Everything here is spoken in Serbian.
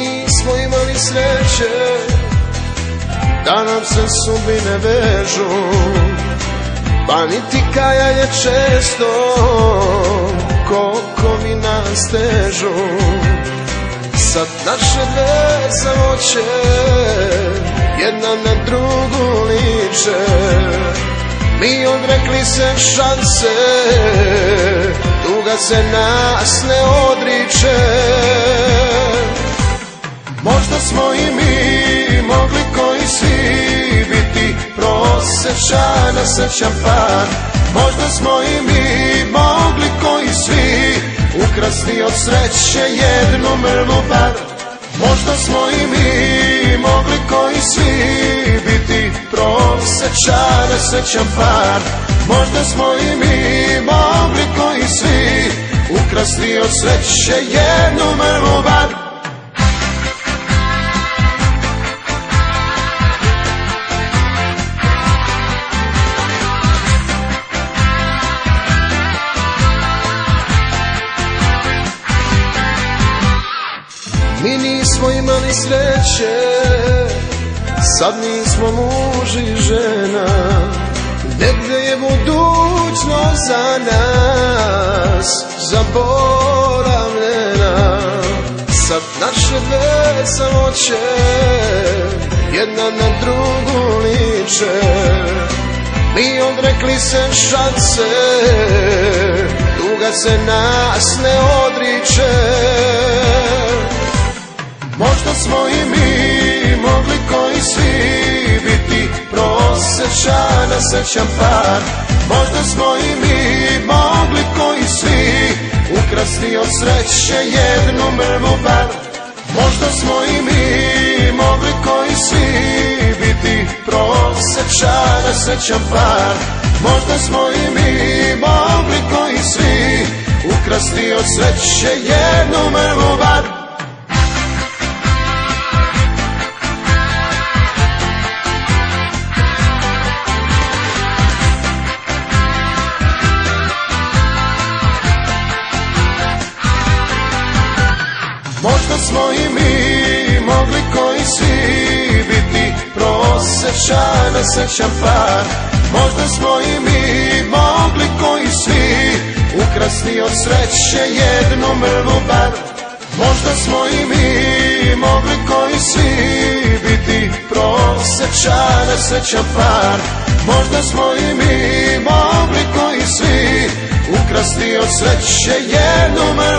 nismo imali sreće da nam se sudbine vežu, pa niti kajanje često kokovi nas težu. Sad naše dve samoće jedna na drugu liče, mi odrekli se šanse, tuga se nas ne odriče. Možda smo i mi mogli koji svi biti prosječan, srećan par. Možda smo i mi mogli koji svi ukrasti od sreće jednu mrvu bar. Možda smo i mi mogli koji svi biti prosječan, srećan par. Možda smo i mi mogli koji svi ukrasti od sreće jednu mrvu bar. Mi nismo imali sreće, sad nismo muž i žena, negde je budućnost za nas zaboravljena. Sad naše dve samoće jedna na drugu liče, mi odrekli se šanse, tuga se nas ne odriče. Možda smo i mi mogli koji svi biti prosječan, srećan par. Možda smo i mi mogli koji svi ukrasti od sreće jednu mrvu bar. Možda smo i mi mogli koji svi biti prosječan, srećan par. Možda smo i mi mogli koji svi ukrasti od sreće jednu mrvu bar. Možda smo i mi mogli koji svi biti prosječan, srećan par. Možda smo i mi mogli koji svi ukrasti od sreće jednu mrvu bar. Možda smo i mi mogli koji svi biti prosječan, srećan par. Možda smo i mi mogli koji svi ukrasti od sreće jednu mrvu bar.